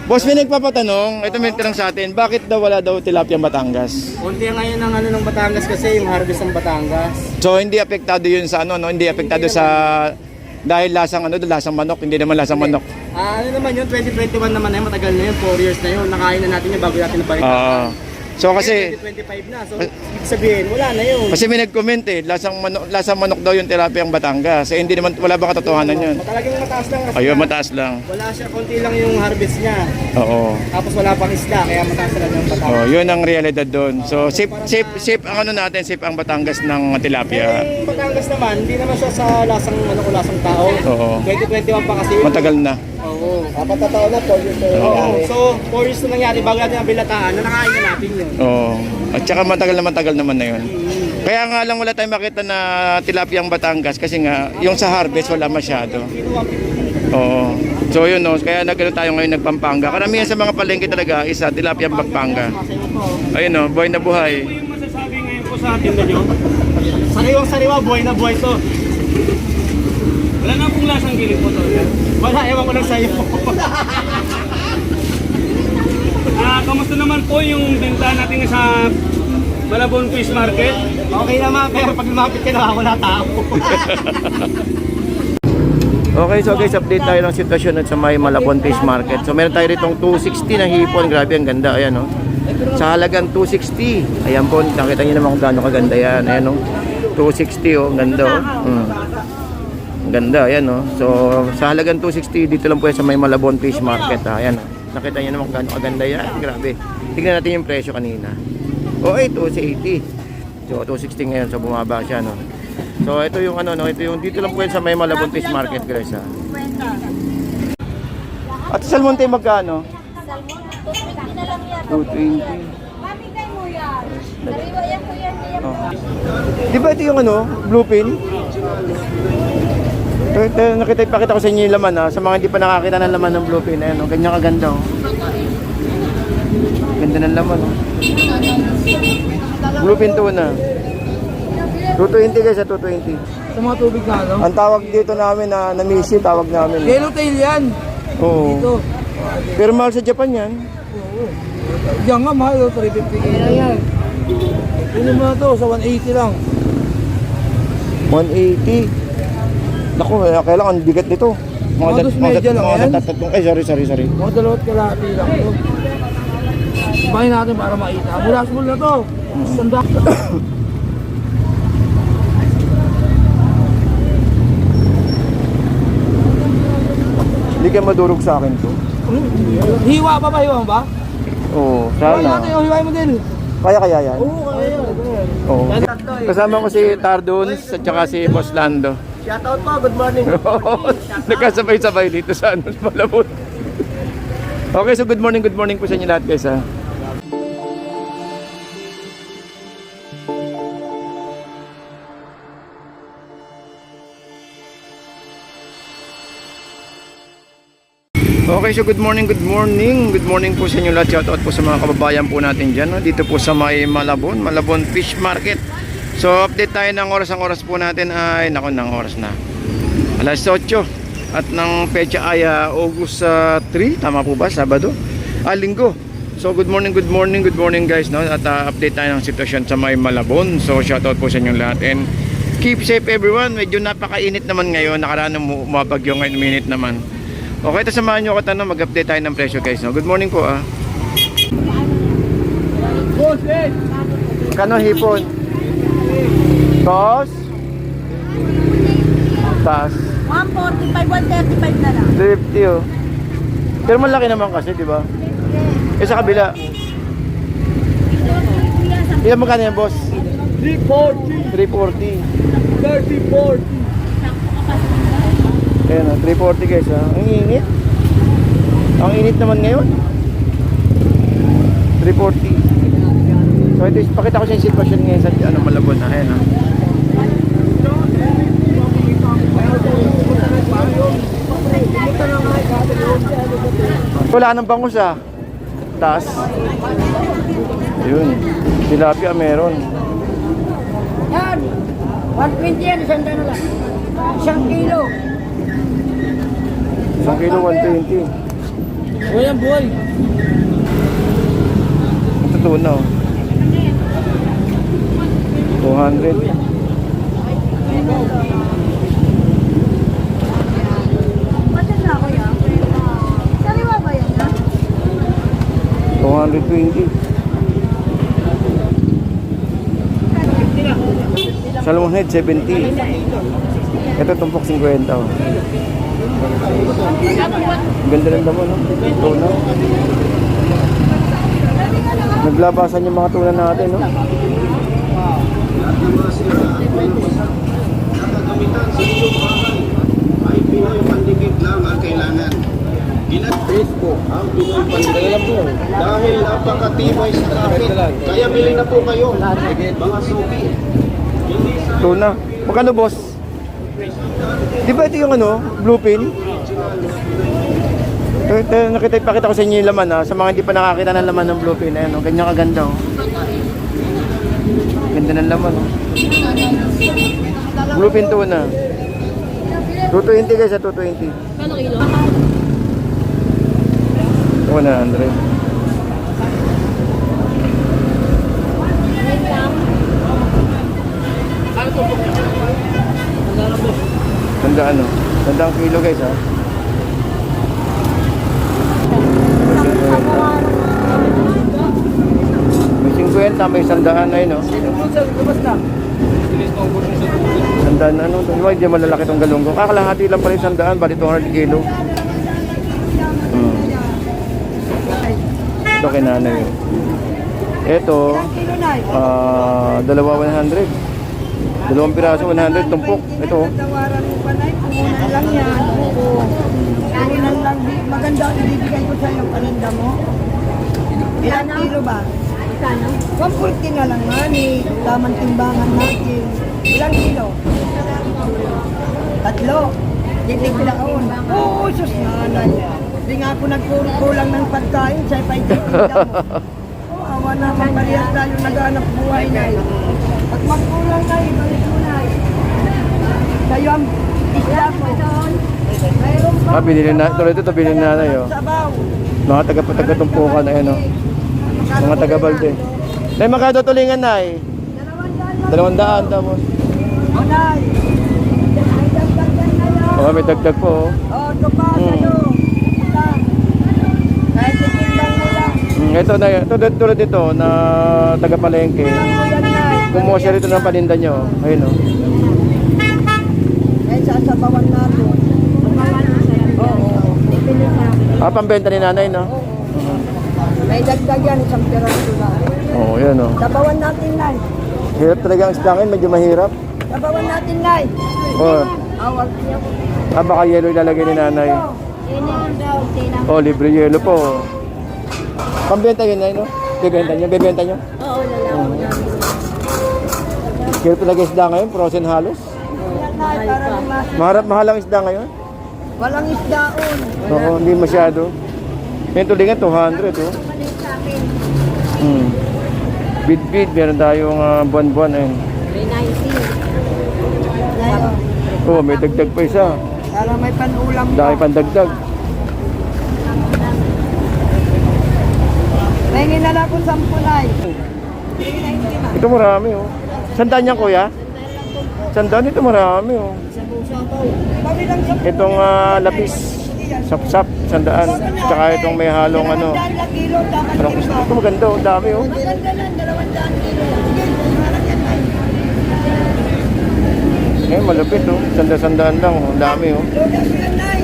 Boss, may nagpapatanong, ito may tanong sa atin, bakit daw wala daw tilapia Batangas? Konti ngayon ng ng Batangas kasi yung harvest ng Batangas. So hindi apektado yun sa ano, no? Hindi apektado sa dahil lasang lasang manok, hindi naman lasang manok. Ano naman yun, 2021 naman na yun, matagal na yun, 4 years na yun. Nakain na natin yun bago natin nabalik. So kasi 2025 na, so ibig sabihin, wala na yun. kasi may nag-comment lasang manok daw yung tilapia ang Batangas. Eh, hindi naman, wala bang katotohanan yun? Talagang mataas lang kasi. Ayun, mataas lang. Wala siya, konti lang yung harvest niya. Oo. Tapos wala pang isda, kaya mataas lang yung Batangas. Oh, yun ang realidad doon. So safe ang ano natin, safe ang Batangas ng tilapia. Yung Batangas naman, hindi naman siya sa lasang lasang tao. Oo. 2021 pa kasi yun. Matagal na. Oo. Apat na taon na, 4 years na yun. Oo. So, 4 years na nangyari bago natin ang bilataan na nakain na natin yun. Oo. At saka matagal naman na yun. Kaya nga lang wala tayong makita na tilapia ang Batangas kasi nga yung sa harvest wala masyado. Oo. So yun no, kaya nagano tayo ngayon nagpampanga. Karamihan sa mga palengke talaga isa tilapia ang Pampanga. Ayun no, buhay na buhay. Ano yung masasabi ngayon po sa atin na nyo? Sariwang-sariwa, buhay na buhay to. Wala na pong lasang gilid po to. Wala, ewan ko lang sa'yo. Kamusta naman po yung benta natin sa Malabon Fish Market? Okay naman, pero pag lumapit ka na, wala tao. Okay, so guys, update tayo ng sitwasyon at sa may Malabon Fish Market. So meron tayo ritong 260 na hipon. Grabe, ang ganda. Ayan no. Sa halagang 260. Ayan po, nakita niyo naman kung gaano kaganda yan. Ayan no. 260 oh, ganda oh. Ang ganda, ayan no. So sa halagang 260 dito lang po yan sa may Malabon Fish Market. Ayan no. Nakita niyo naman kung gaano kaganda yan. Grabe. Tignan natin yung presyo kanina. Okay, 280. So 260 ngayon, so bumaba siya no. So ito yung ano no, ito yung dito lang po yan sa may Malabon Fish Market guys ha. At sa salmon tayo magkano? Salmon, 220 na lang yan. 220. Mami kayo mo yan. Sariwa yan po yan. Oh. Di ba ito yung ano, bluefin? Pakita ko sa inyo yung laman ha. Sa mga hindi pa nakakita ng laman ng bluefin, ayan oh, ganyan kaganda oh. Ganda ng laman oh. Bluefin tuna. 220 guys, 220. Sa mga tubig na, no? Ang tawag dito namin na namisi, tawag namin. Yellowtail yan. Oo. Dito. Pero mahal sa Japan yan. Oo. Diyan nga, mahal. 350 kaya yan. Kunin mo na to, sa 180 lang. 180. Naku, kailangan ang bigat nito. Mga dos medya lang yan. Ay, sorry. Mga dalawat kalahati lang to. Bahin natin para makita. Bulas-bul na to. Sanda. Hindi ka madurog sa akin to. Hiwa pa ba? Hiwa ba? Oo, Hiwain sana. natin, hiwain mo din. Kaya yan. Oo, kaya yan. Oo. Kasama ko si Tardon at saka si Boss Lando. Shoutout po, good morning. Nagkasabay-sabay dito sa ano, Malabon. Okay, so good morning po sa inyo lahat guys ha. Okay, so good morning po sa inyo lahat. Shoutout po sa mga kababayan po natin dyan no? Dito po sa may Malabon Fish Market. So update tayo ng oras. Ang oras po natin ay ng oras na alas 8 at ng pecha ay August 3, tama po ba? Sabado? Linggo. So good morning guys no? At update tayo ng sitwasyon sa may Malabon. So shoutout po sa inyo lahat and keep safe everyone. Medyo napakainit naman ngayon. Nakaraan ng umabagyo ngayon, minute naman. Okay, ito samahan nyo ako mag-update tayo ng presyo guys no? Good morning po Kano hipon? Tos? Tas? 145, 135 na lang. 50 oh. Pero malaki naman kasi, di ba? Eh sa kabila. Ilan magkano yan, boss? 340, 340. 30, 40. Ayan o, 340 guys ha. Ang init. Ang init naman ngayon. 340. So ito, pakita ko sa yung sitwasyon ngayon sa Malabon na. Ayan ha. Wala nang bangus ha. Taas. Ayun. Tilapia meron. Yan. 120 yan, isang dano lang. 1 kilo. 1 kilo 120. Buhay ang buhay. Ito na oh. 200. Matan na ako yan. Sariwa ba yan ha? 220. Salmon head 70. Ito tumpok 50 oh. Ganda ng damo no? Tuna. Naglabasan yung mga tuna natin no? Ay Pinoy pandikit lang ang kailangan. Ginatris po ang Pinoy pandikit po. Dahil napakatibay sa kapit. Kaya bili na po kayo. Mga suki. Tuna. Magkano boss? Di ba ito yung ano? Bluefin? Ipakita ko sa inyo yung laman ha. Sa mga hindi pa nakakita ng laman ng bluefin. Ayan o. Ganyan kaganda o. Ganda ng laman o. Bluefin tuna. 220 guys ha. 220. Kano kilo? 100. Tandaan o. Tandaan kilo guys ha. May 50, may 100 na yun o. 100 ano. Diba hindi malalaki itong galunggong. Kakalahati lang pala yung 100, bali 200 kilo. Ito kay nanay. Ito, dalawa 100. Dalawang piraso 100, tumpok. Ito. Tawaran mo pa na, kumunan lang yan. Oo. Kumunan lang. Maganda ang ibibigay ko sa'yo, paninda mo. Ilang kilo ba? Kano? 140 na lang nga ni tamang timbangan natin. Ilang kilo? 3. Hindi ko laon. Oo, sus nanay. Hindi nga ako nagkulang ng pagkain, sa'yo pa ititinda mo. Awa naman parehas tayo naghanap buhay na. Pag magkulang na, ibalik mo na. Sa'yo ang isla mo. Mayroon pa. Binili na. Ito binili na nanay o. Sabaw. Mga taga-tumpukan na yun o. Mga taga-balde. Nay, magkano tulingan nay? 200 tapos. Onay. Ay, dagdagan na yun. Oh, may dagdag po oh. Oh, ito pa sa'yo. Isa. Kahit itimbang mo lang. Ito na, tulad ito na taga-palengke. Timbang mo yan na. Kumuha siya rito ng paninda nyo. Ayun o. Ay, sasabawan natin. Sasabawan na sa'yo. Oo. Ipili sa akin. Pambenta ni nanay no? May dagdag yan, isang piraso na. Oo, yan o. Sabawan natin, Nay. Hirap talaga ang isda ngayon, medyo mahirap. Sabawan natin, Nay. Oh, Awag niya ko. baka yelo ilalagay ni nanay. Yun yung daw, tinang. Oh, libre yelo po. Pambenta yun nay no? Bebenta nyo? Bebenta nyo? Oo, lalaman namin. Hirap talaga isda ngayon, frozen halos. Yan, Nay, para naman. Mahal ang isda ngayon. Walang isdaon. Oo, hindi masyado. Yung tulingan, 200 oh. Balik sa akin. Bid-bid, meron tayong buwan-buwan ayun. 390. Oh, may dagdag pa isa. Para may panulam Dahil pa. pandagdag. Tingin na lang kung 10, Nay. Ito marami oh. Sandaan yan kuya? Sandaan ito marami oh. Kami lang sa Itong lapis, sap-sap, sandaan. Tsaka itong may halong ano. 200 kilo, dapat Parang kilo. ito maganda oh, dami oh. Maganda lang, 200 kilo. Sige, harap yan, Nay. Eh, malupit oh. Sanda-sandaan lang oh. Dami oh. Lodas yan, Nay.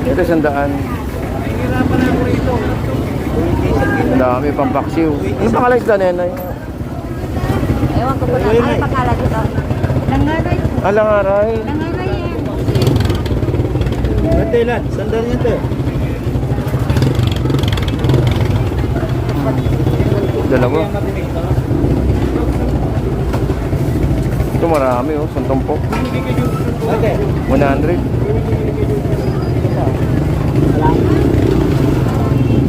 Ito sandaan. Dami pang paksiw. Ano pangalan isda na yan? Nay? Ewan ko po na. Ano pangalan dito? Langaray. Alangaray. Langaray yan. Ito ilan? Sandal niya ito. Dalawa. Ito marami oh. Santumpok. Ate. 100.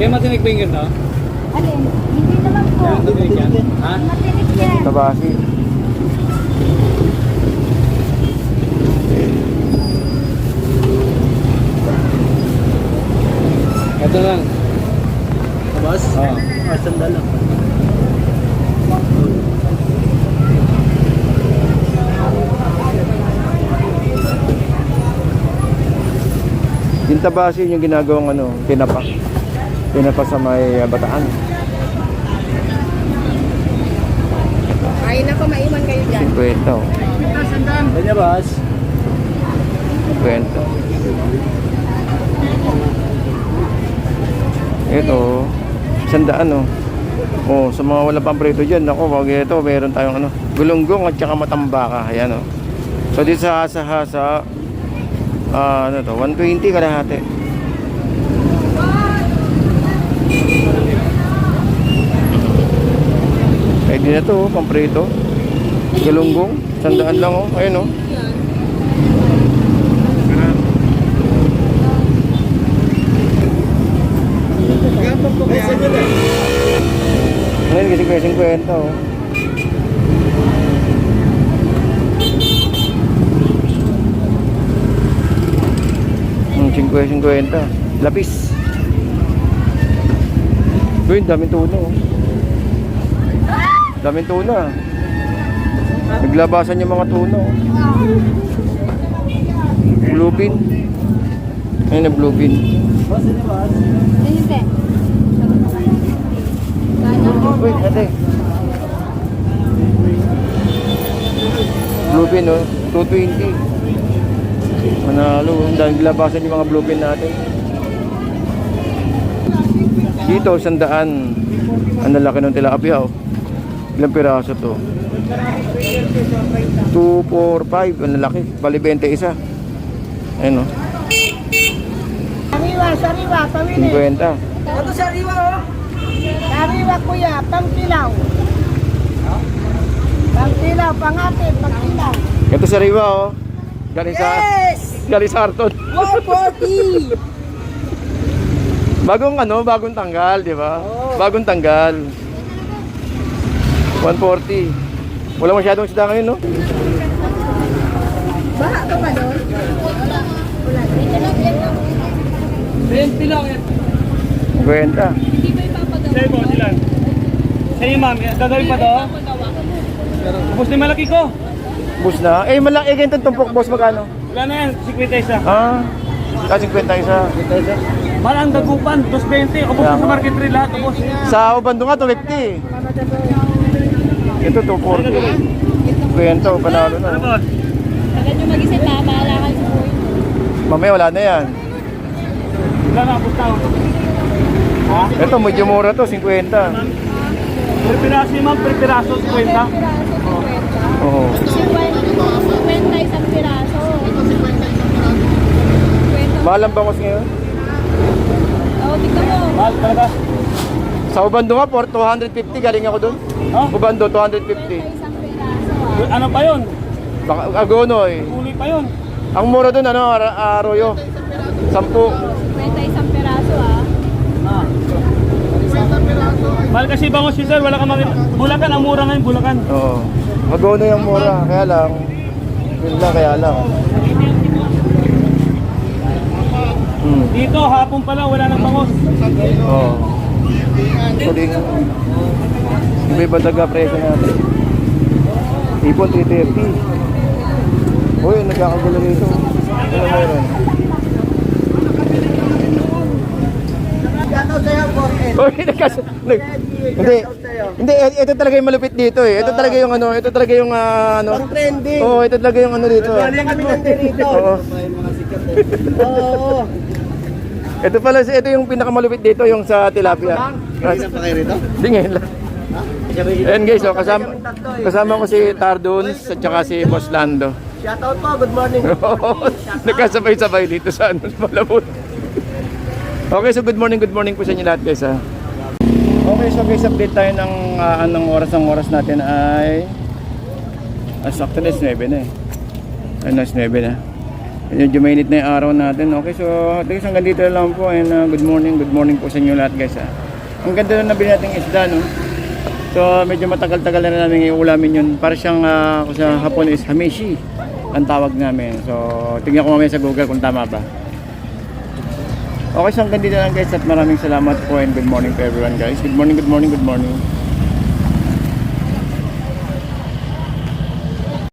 Kaya matinig ba yun no? Alin? Hindi naman po. Matinig yan? Ha? Matinig yan. Tabasi. Ito lang. Boss? Oo. Sandal lang. Gintabasi yung ginagawang ano, tinapa. Tinapa sa may Bataan. Ay, nako, maiwan kayo dyan. 50 oh. Kanya, boss? 50. Ito, 100 oh. Oh, sa mga wala pang prito dyan, ako, wag ito, meron tayong ano, gulunggong at saka matambaka. Ayan oh. So dito sa hasa-hasa, ano to, 120 kalahati. Pwede na to, pamprito. Galunggong, 100 lang oh. Ayun oh. Ngayon kasi kaya 50 oh. Hmm, 50. Lapis. Uy, daming tuna oh. Daming tuna. Naglabasan yung mga tuna oh. Bluefin. Ayun na bluefin. Uy, ate. Bluefin oh, 220. Manalo, dahil naglabasan yung mga bluefin natin. Dito, 100. Ang lalaki ng tilapia oh. Ilang piraso to? 2, 4, 5. Ang lalaki. Bali 20 isa. Ayun oh. Sariwa, pamili. 50. Ito sariwa, oh. Sariwa, kuya, pangkilaw. Pangkilaw, pangate, pangkilaw. Ito sa Riwa oh. Galing sa Yes! galing sa Arton. 140! Bagong tanggal, di ba? Bagong tanggal. 140. Wala masyadong isda ngayon, no? Baha ka ba doon? Wala. 20 lang yan. 50. Sa'yo po, silan. Sa'yo, ma'am. Gagawin pa to? Ubus na yung malaki ko. Bus na. Eh, malaki ganito tumpok, boss, magkano? Wala na yan. 50 isa. Ah, 50 isa. Malang dagupan. 220. Ubus na sa market rate lahat. Ubus. Sa Ubando nga, 250. Ito, 240. 50, panalo na. Ano, boss? Agad yung mag-isip ha, bahala ka sa buhay. Mamaya, wala na yan. Wala na, ubus na. Ha? Ito, medyo mura to, 50. Per piraso yun, ma'am. Per piraso, 50. Piraso, 50. Oo. 50 isang piraso. 50. Mahal ang bangos ngayon. Oo, tignan mo. Mahal talaga. Sa Ubando nga, 250, galing ako doon. Ha? Ubando, 250. isang piraso ha. Ano pa yun? Baka, Agonoy. Uli pa yun. Ang mura doon, ano, Arroyo. 10. 50 isang piraso ha. Ah. Mahal kasi bangos si sir. Wala ka makita. Bulacan, ang mura ngayon. Bulacan. Oo. Agonoy ang mura, kaya lang. Yun lang, kaya lang. Dito, hapon pa lang. Wala nang bangos. Oo. Tuling. Iba-iba taga presyo natin. Ipon 330. Uy, nagkakagulo rito. Ano meron? Uy, hindi, ito talaga yung malupit dito eh. Ito talaga yung ano, ito talaga yung ano. Pang trending. Oo, ito talaga yung ano dito. Galing kami nandito. Oo. Oo. Ito pala, ito yung pinakamalupit dito, yung sa tilapia. Kanina pa kayo rito? Hindi ngayon lang. Ayan guys, so kasama ko si Tardons at saka si Boss Lando. Shoutout po, good morning. Nagkasabay-sabay dito sa ano, Malabon. Okay, so good morning po sa inyo lahat guys ha. Okay, so guys, update tayo ng anong oras natin ay sakto na 9 na eh. Ano, 9 na. Medyo mainit na yung araw natin. Okay, so guys, hanggang dito lang po and good morning po sa inyo lahat guys ha. Ang ganda na nabili nating isda, no? So medyo matagal-tagal na namin iulamin yun. Para siyang kung sa Hapon is hamishi ang tawag namin. So tingnan ko mamaya sa Google kung tama ba. Okay, so hanggang dito lang guys at maraming salamat po and good morning to everyone guys. Good morning, good morning, good morning.